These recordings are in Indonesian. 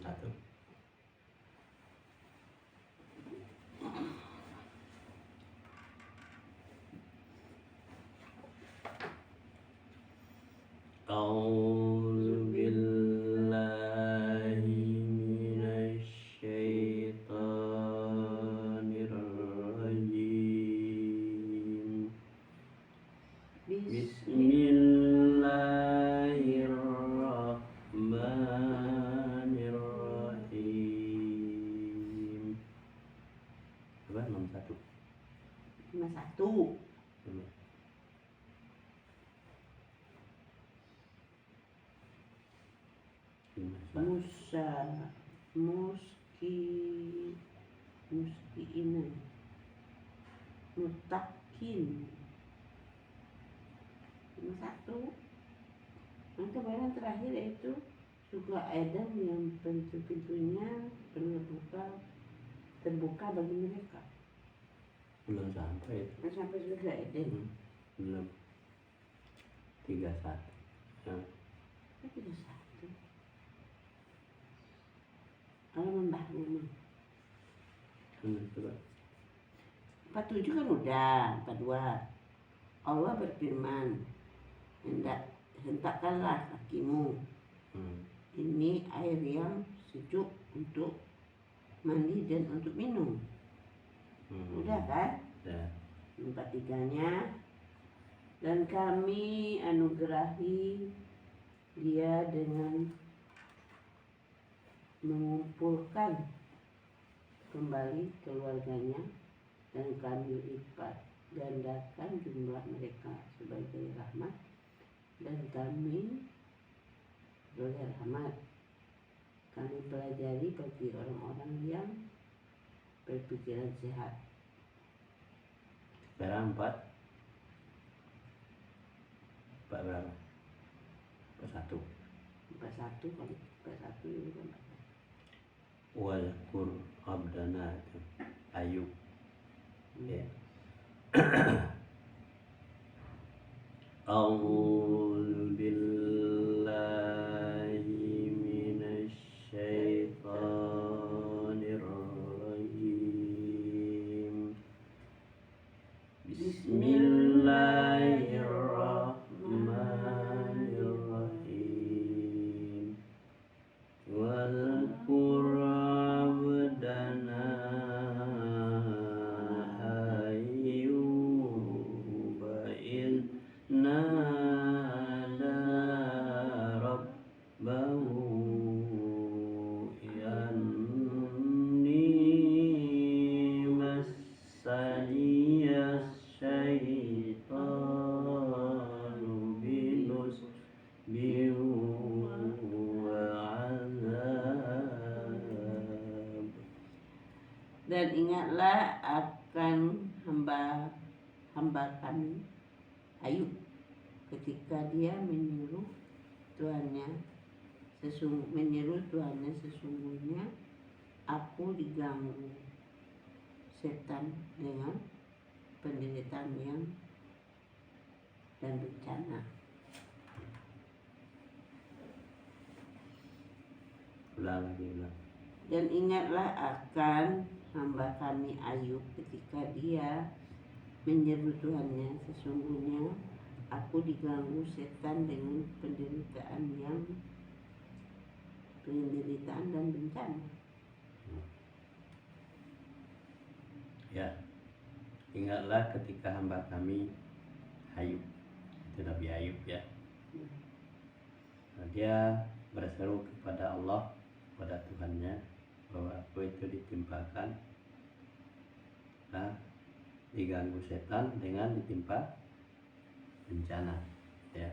satu. A'udzu billahi minasy syaithanir rajim. Bismillahirrahmanirrahim. Apa nomor satu? Nomor satu. Muskiina mutakin. Nomor satu. Yang kemarin terakhir yaitu surga Eden yang pintu-pintunya terbuka bagi mereka. Belum sampai itu. Belum sampai surga Eden. Belum. 31. Ya. 31. Halaman baru. Coba. 47 kan udah, 42. Allah berfirman, hentakkanlah kakimu. Ini air yang sejuk untuk mandi dan untuk minum. Udah kan? Ya. 43-nya, dan kami anugerahi dia dengan mengumpulkan kembali keluarganya, dan kami lipat gandakan jumlah mereka sebagai rahmat, dan kami sebagai rahmat kami pelajari bagi orang-orang yang berpikiran sehat. Sekarang 4 berapa? 41. 41 kali 41 itu kan. Wazkur abdana Ayub. Ya. A'udzu billahi minasy syaithanir rajim. Bismillahirrahmanirrahim. Wazkur abdana Ayyub idh nada rabbahu anni massaniyas syaitanu binusbin wa azab. Dan ingatlah akan hamba kami Ayub ketika dia menyeru Tuhannya sesungguhnya aku diganggu setan dengan penderitaan dan bencana. Ulang lagi, ulang. Dan ingatlah akan hamba kami Ayub ketika dia menyeru Tuhannya, sesungguhnya aku diganggu setan dengan penderitaan dan bencana. Ya. Ingatlah ketika hamba kami Ayub, itu Nabi Ayub ya. Nah, dia berseru kepada Allah, kepada Tuhannya, bahwa aku itu ditimpakan, diganggu setan dengan ditimpa bencana. Ya.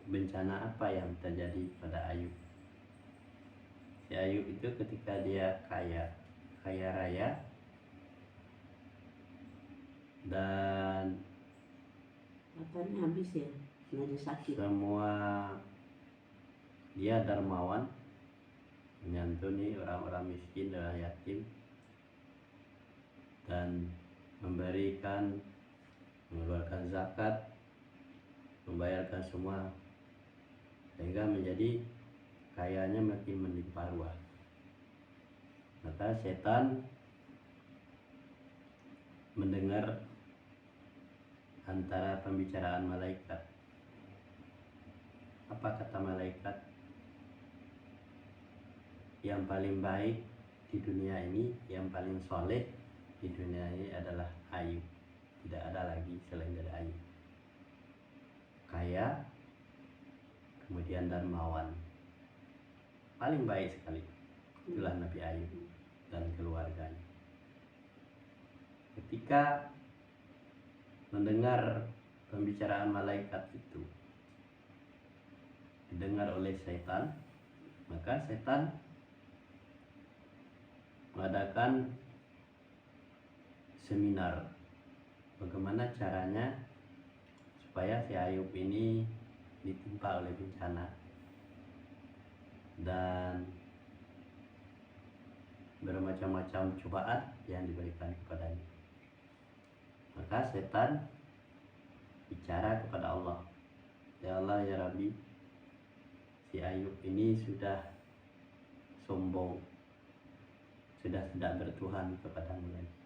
Bencana apa yang terjadi pada Ayub? Si Ayub itu ketika dia kaya raya dan Matanya habis ya, lagi sakit. semua dia dermawan, menyantuni orang-orang miskin dan yatim, dan mengeluarkan zakat, membayarkan semua sehingga menjadi kayanya makin melimpah ruah. Maka setan mendengar antara pembicaraan malaikat. Apa kata malaikat? Yang paling baik di dunia ini, yang paling soleh di dunia ini adalah Ayub. Tidak ada lagi selain dari Ayub. Kaya, kemudian dermawan, paling baik sekali. Itulah Nabi Ayub dan keluarganya. Ketika mendengar pembicaraan malaikat itu didengar oleh setan, maka setan mengadakan seminar bagaimana caranya supaya si Ayub ini ditimpa oleh bencana dan bermacam-macam cobaan yang diberikan kepadanya. Maka setan bicara kepada Allah, ya Allah ya Rabbi, si Ayub ini sudah sombong, sudah tidak bertuhan kepadamu lagi.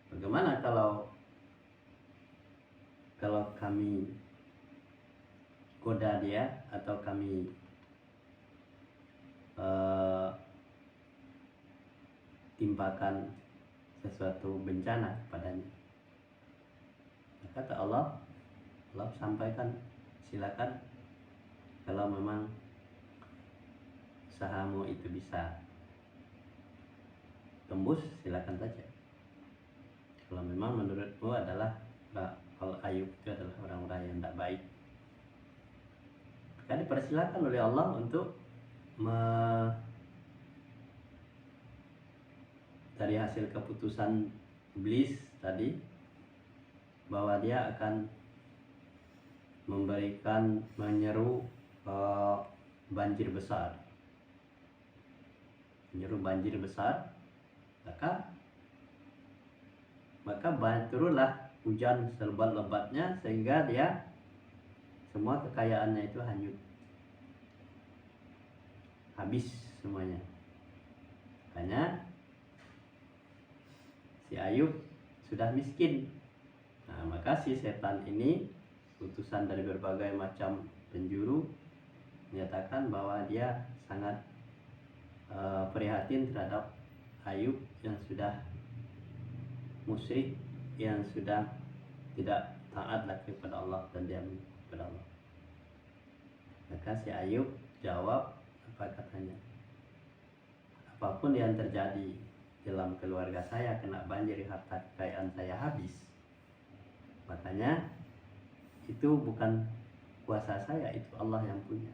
Bagaimana kalau kami goda dia atau kami timpakan sesuatu bencana kepadanya? Kata Allah sampaikan, silakan, kalau memang usahamu itu bisa tembus, silakan saja. Kalau memang menurutmu adalah kalau Ayub itu adalah orang-orang yang tidak baik, maka dipersilakan oleh Allah untuk dari hasil keputusan iblis tadi, bahwa dia akan menyeru banjir besar, maka turunlah hujan selebat-lebatnya sehingga dia semua kekayaannya itu hanyut, habis semuanya. Hanya si Ayub sudah miskin. Nah, maka si setan ini, utusan dari berbagai macam penjuru, menyatakan bahwa dia sangat prihatin terhadap Ayub yang sudah musyrik, yang sudah tidak taat lagi kepada Allah dan diam kepada Allah. Maka si Ayub jawab, apa katanya? Apapun yang terjadi dalam keluarga saya, kena banjir, harta kekayaan saya habis, makanya itu bukan kuasa saya, itu Allah yang punya.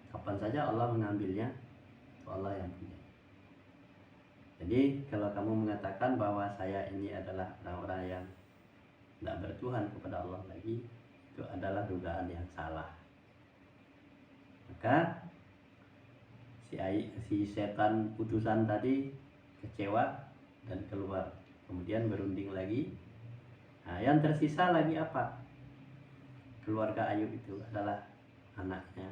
Kapan saja Allah mengambilnya, itu Allah yang punya. Jadi kalau kamu mengatakan bahwa saya ini adalah orang-orang yang tidak bertuhan kepada Allah lagi, itu adalah dugaan yang salah. Maka si setan utusan tadi kecewa dan keluar, kemudian berunding lagi. Nah, yang tersisa lagi apa? Keluarga Ayub itu adalah anaknya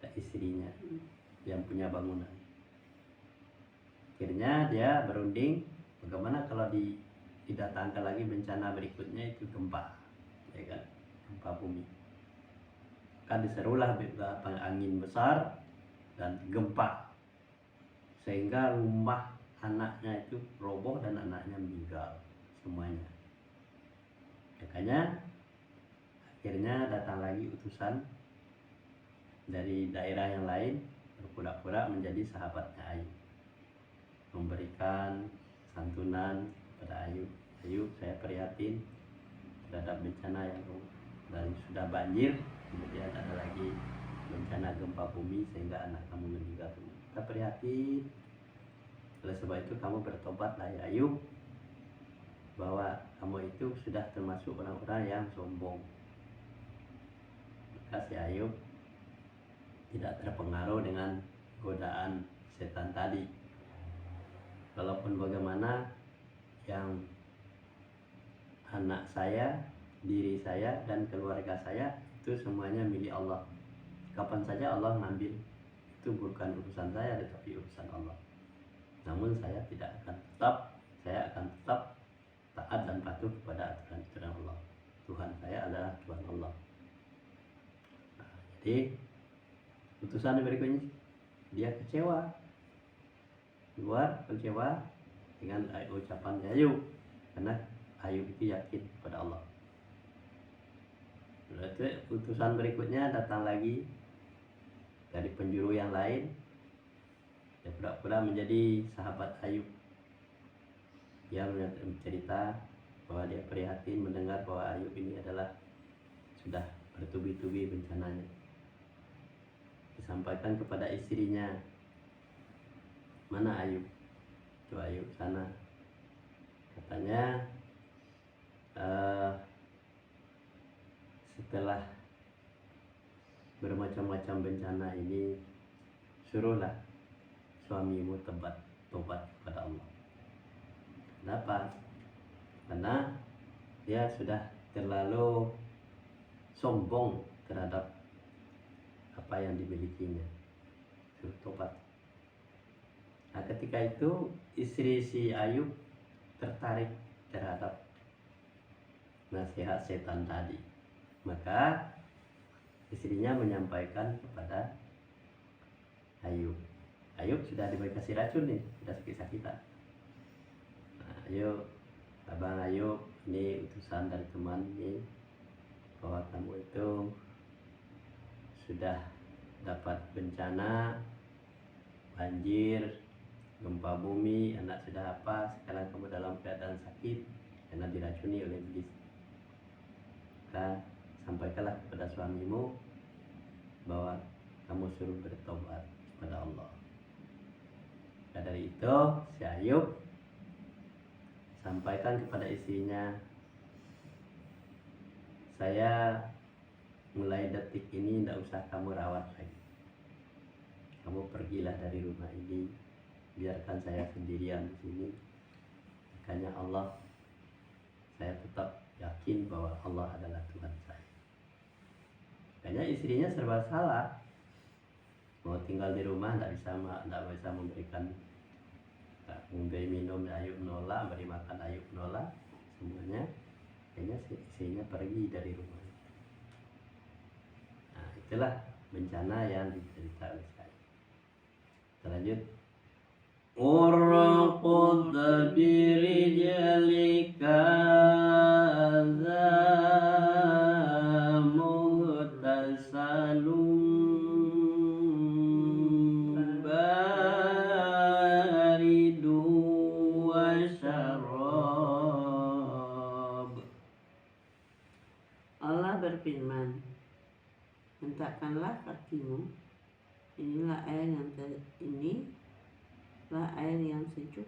dan istrinya yang punya bangunan. Akhirnya dia berunding, bagaimana kalau didatangkan lagi bencana berikutnya, itu gempa, ya kan? Gempa bumi. Kan diserulah angin besar dan gempa, sehingga rumah anaknya itu roboh dan anaknya meninggal semuanya. Makanya akhirnya datang lagi utusan dari daerah yang lain, berpura-pura menjadi sahabatnya Ayub, memberikan santunan kepada Ayub. Ayub, saya prihatin terhadap bencana yang dari sudah banjir, kemudian ada lagi bencana gempa bumi sehingga anak kamu meninggal. Kita prihatin. Oleh sebab itu kamu bertobatlah ya Ayub, bahwa kamu itu sudah termasuk orang-orang yang sombong. Maka si Ayub tidak terpengaruh dengan godaan setan tadi. Walaupun bagaimana, yang anak saya, diri saya, dan keluarga saya itu semuanya milik Allah. Kapan saja Allah ngambil, itu bukan urusan saya tetapi urusan Allah. Namun saya akan tetap taat dan patuh kepada aturan-aturan Allah. Tuhan saya adalah Tuhan Allah. Nah, jadi putusan berikutnya dia kecewa, kecewa dengan ucapan Ayub, karena Ayub itu yakin kepada Allah. Berarti putusan berikutnya datang lagi dari penjuru yang lain. Dia pura-pura menjadi sahabat Ayub. Dia bercerita bahwa dia prihatin mendengar bahwa Ayub ini adalah sudah bertubi-tubi bencananya. Disampaikan kepada istrinya, mana Ayub? Coba Ayub sana. Katanya setelah bermacam-macam bencana ini, suruhlah suamimu tobat kepada Allah. Kenapa? Karena dia sudah terlalu sombong terhadap apa yang dimilikinya. Suruh tobat. Nah, ketika itu istri si Ayub tertarik terhadap nasihat setan tadi. Maka istrinya menyampaikan kepada Ayub. Ayub sudah dikasih racun nih, sudah sakit-sakitan. Nah, ayo Abang Ayub, ini utusan dari teman ini bahwa kamu itu sudah dapat bencana, banjir, gempa bumi, anak sudah apa, sekarang kamu dalam keadaan sakit karena diracuni oleh iblis. Maka sampaikanlah kepada suamimu bahwa kamu suruh bertobat kepada Allah. Nah, dari itu si Ayub sampaikan kepada istrinya, saya mulai detik ini tidak usah kamu rawat lagi. Kamu pergilah dari rumah ini, biarkan saya sendirian di sini. Makanya Allah, saya tetap yakin bahwa Allah adalah Tuhan saya. Makanya istrinya serba salah. Mau tinggal di rumah tidak bisa memberikan, memberi minum Ayub nolak, beri makan Ayub nolak, semuanya. Kayaknya istrinya pergi dari rumah. Nah, itulah bencana yang dicerita oleh saya. Lanjut. Urqud birijalika muhtasalum baridu wa syarab. Allah berfirman, hentakkanlah kakimu, inilah air yang sejuk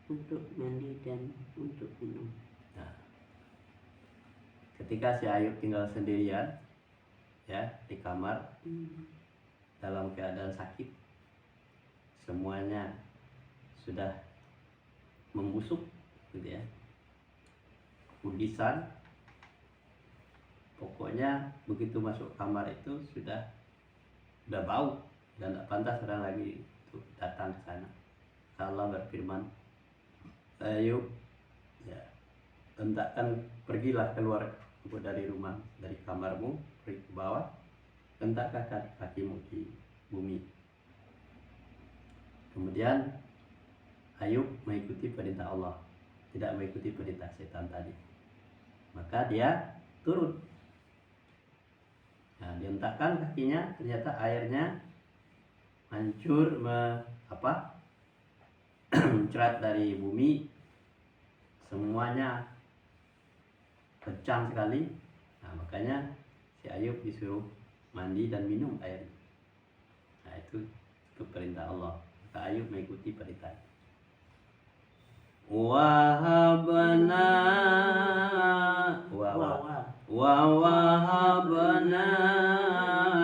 untuk mandi dan untuk minum. Nah, ketika si Ayub tinggal sendirian ya di kamar dalam keadaan sakit, semuanya sudah membusuk gitu ya, kudisan. Pokoknya begitu masuk kamar itu sudah bau dan tidak pantas orang lagi untuk datang ke sana. Allah berfirman, Ayub, ya, hendakkan pergilah keluar dari rumah, dari kamarmu, pergi ke bawah, hentakkan kakimu di bumi. Kemudian Ayub mengikuti perintah Allah, tidak mengikuti perintah setan tadi. Maka dia turun. Nah, dihentakkan kakinya, ternyata airnya hancur, muncrat dari bumi, semuanya kencang sekali. Nah, makanya si Ayub disuruh mandi dan minum air. Nah, itu perintah Allah. Maka Ayub mengikuti perintah. Wahabna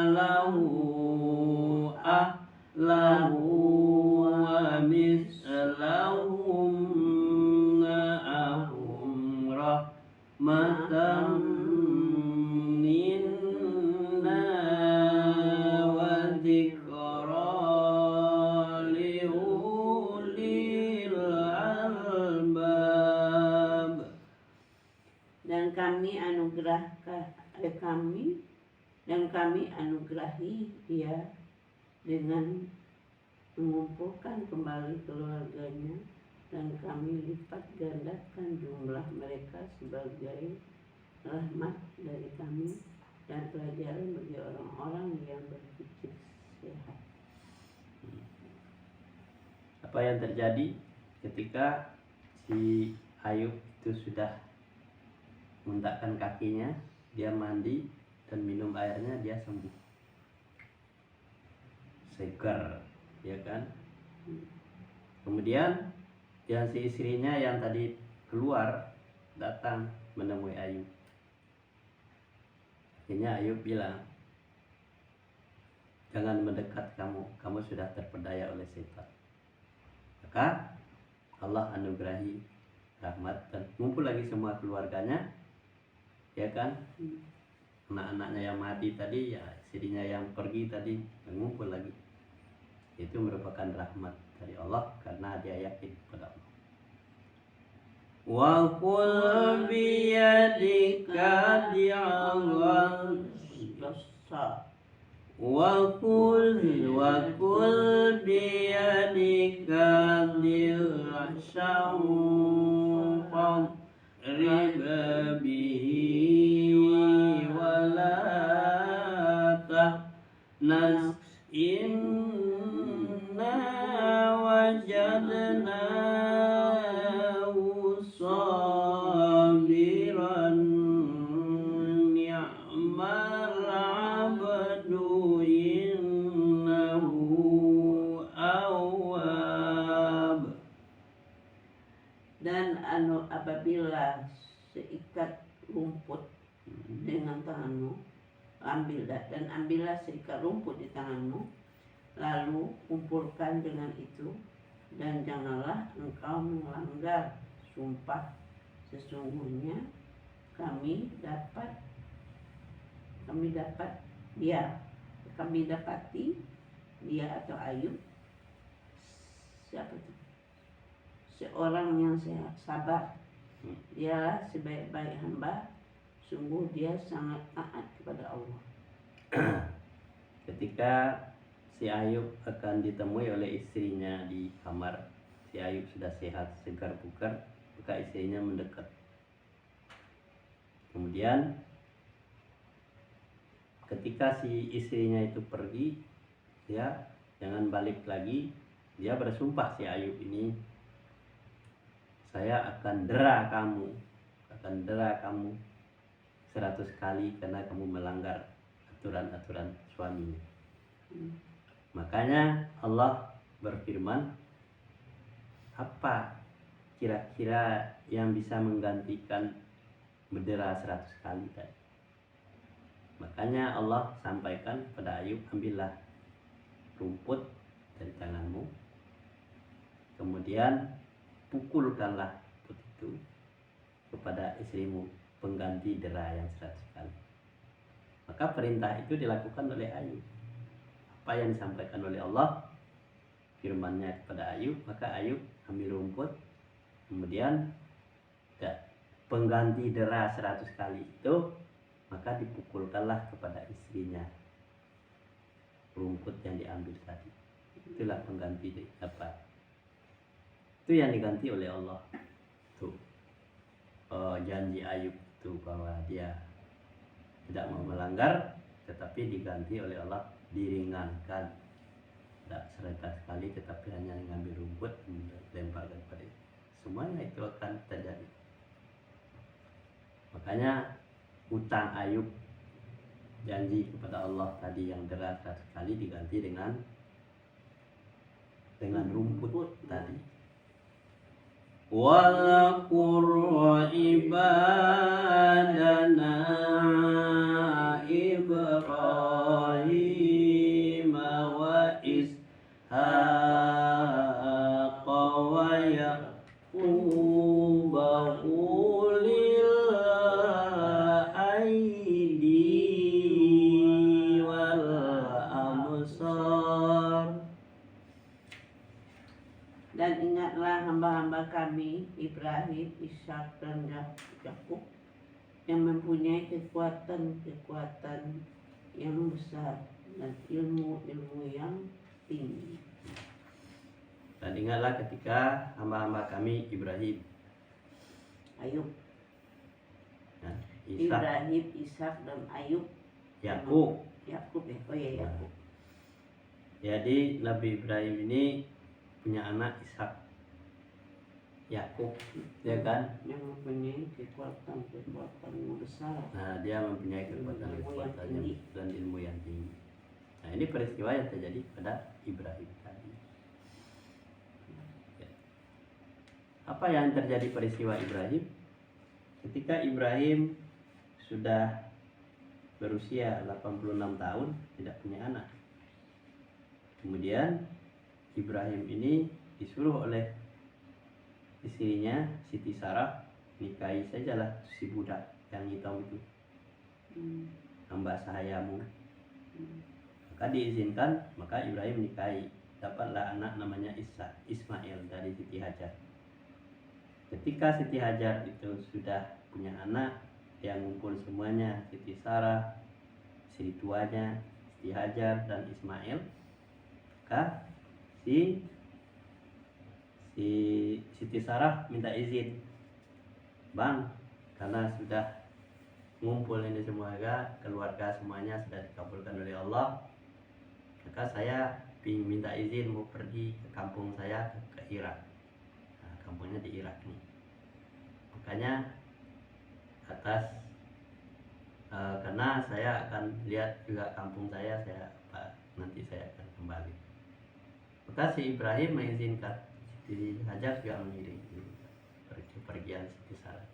lahu ahlahu wa mislahum ma'ahum rahmatan min dan kami anugerahi dia dengan mengumpulkan kembali keluarganya, dan kami lipat gandakan jumlah mereka sebagai rahmat dari kami dan pelajaran bagi orang-orang yang berpikir sehat. Apa yang terjadi ketika si Ayub itu sudah mentakkan kakinya, dia mandi dan minum airnya, dia sembuh, segar, ya kan? Kemudian yang si istrinya yang tadi keluar datang menemui Ayub. Akhirnya Ayub bilang, jangan mendekat kamu sudah terpedaya oleh setan. Maka Allah anugerahi rahmat dan ngumpul lagi semua keluarganya, ya kan? Anak-anaknya yang mati tadi, ya istrinya yang pergi tadi, mengumpul lagi. Itu merupakan rahmat dari Allah karena dia yakin kepada Allah. Wa qul biyadika di'awan Dosa. wa qul biyadika di'ashaw riba bihi wa la tahnas inna wajadnahu sabiran ni'mal abdu innahu awwab. Dan apabila seikat rumput dengan tanganmu, ambillah seikat rumput di tanganmu, lalu kumpulkan dengan itu, dan janganlah engkau melanggar sumpah. Sesungguhnya kami dapati dia atau Ayub, siapa itu? Seorang yang sabar. Dialah sebaik-baik hamba, sungguh dia sangat taat kepada Allah. Ketika si Ayub akan ditemui oleh istrinya di kamar, si Ayub sudah sehat, segar bugar, maka istrinya mendekat. Kemudian ketika si istrinya itu pergi, dia jangan balik lagi. Dia bersumpah si Ayub ini, saya akan dera kamu 100 kali karena kamu melanggar aturan-aturan suaminya. Makanya Allah berfirman, apa kira-kira yang bisa menggantikan berdera 100 kali tadi? Makanya Allah sampaikan pada Ayub, ambillah rumput dari tanganmu, kemudian pukulkanlah rumput itu kepada istrimu, pengganti dera yang 100 kali. Maka perintah itu dilakukan oleh Ayub. Apa yang disampaikan oleh Allah, firman-Nya kepada Ayub, maka Ayub ambil rumput, kemudian pengganti dera 100 kali itu, maka dipukulkanlah kepada istrinya rumput yang diambil tadi. Itulah pengganti apa? Itu yang diganti oleh Allah. Tuh, janji Ayub itu bahwa dia tidak mau melanggar, tetapi diganti oleh Allah, diringankan. Tidak 100 kali, tetapi hanya mengambil rumput dan lemparkan pada itu. Semuanya itu akan terjadi. Makanya utang Ayub, janji kepada Allah tadi yang deras 100 kali, diganti dengan rumput tadi. Walakur ibadana Ibrahim wa Ishaq wa Yaqub ulil aidi wal absar. Dan ingatlah hamba-hamba kami Ibrahim, Ishak dan Yakub, yang mempunyai kekuatan yang besar dan ilmu yang tinggi. Dan ingatlah ketika hamba-hamba kami Ibrahim, Ayub, ya, Ishak, Ibrahim, Ishak dan Ayub, Yakub. Yakub ya. Oh ya, Yakub. Jadi Nabi Ibrahim ini punya anak Ishak, Yakub, ya kan? Yang mempunyai kekuatan yang besar. Nah, dia mempunyai kekuatan dan ilmu yang tinggi. Nah, ini peristiwa yang terjadi pada Ibrahim tadi. Ya. Apa yang terjadi peristiwa Ibrahim? Ketika Ibrahim sudah berusia 86 tahun, tidak punya anak. Kemudian Ibrahim ini disuruh oleh istrinya Siti Sarah, nikahi sajalah si budak yang hitam itu, hamba sahayamu. Maka diizinkan, maka Ibrahim nikahi, dapatlah anak namanya Ismail dari Siti Hajar. Ketika Siti Hajar itu sudah punya anak yang ngumpul semuanya, Siti Sarah, istri tuanya, Siti Hajar dan Ismail, maka Siti Sarah minta izin, Bang, karena sudah ngumpul ini keluarga semuanya sudah dikabulkan oleh Allah, maka saya minta izin mau pergi ke kampung saya ke Irak. Nah, kampungnya di Irak nih. Makanya karena saya akan lihat juga kampung saya nanti saya akan kembali. Maka si Ibrahim mengizinkan, Siti Hajar juga mengiringi pergian Siti Sarah.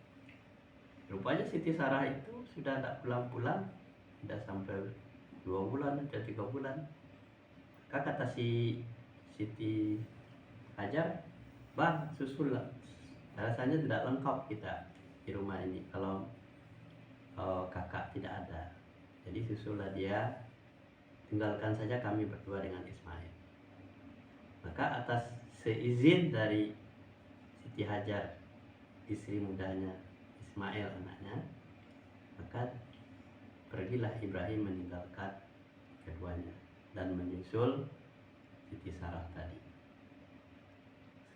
Rupanya Siti Sarah itu sudah tak pulang-pulang, sudah sampai 2 bulan atau 3 bulan. Maka kata si Siti Hajar, Bang, susul, rasanya tidak lengkap kita di rumah ini kalau kakak tidak ada. Jadi susullah dia, tinggalkan saja kami berdua dengan Ismail. Maka atas seizin dari Siti Hajar, istri mudanya Ismail anaknya, maka pergilah Ibrahim meninggalkan keduanya dan menyusul Siti Sarah tadi.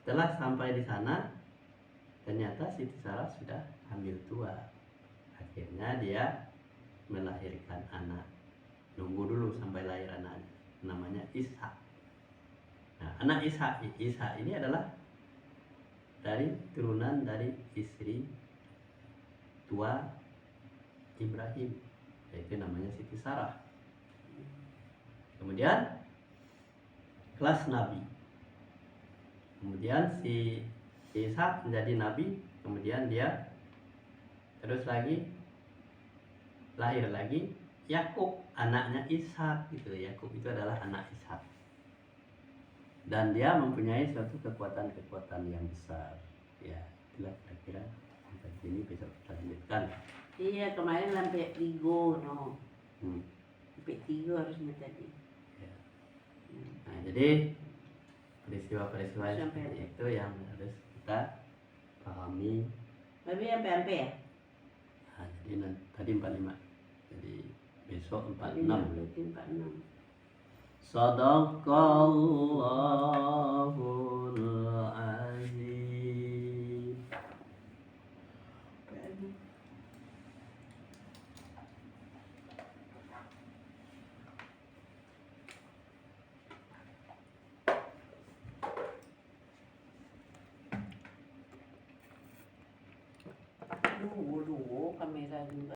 Setelah sampai di sana, ternyata Siti Sarah sudah hamil tua. Akhirnya dia melahirkan anak. Nunggu dulu sampai lahir anaknya, namanya Ishak. Nah, anak Ishak ini adalah dari turunan dari istri tua Ibrahim, yaitu namanya Siti Sarah. Kemudian kelas Nabi. Kemudian si Ishak menjadi Nabi. Kemudian dia terus lagi lahir lagi Yakub, anaknya Ishak gitu. Yakub itu adalah anak Ishak. Dan dia mempunyai suatu kekuatan yang besar. Ya, itulah kira-kira sampai sini, besok kita lanjutkan. Iya, kemarin sampai 3 no. Sampai 3 harusnya tadi. Ya. Nah, jadi peristiwa-peristiwa seperti itu yang harus kita pahami. Tapi sampai ya? Nah, jadi tadi 45. Jadi besok 46. Berarti 46. Sadaqallahul azim. Dulu kamera juga.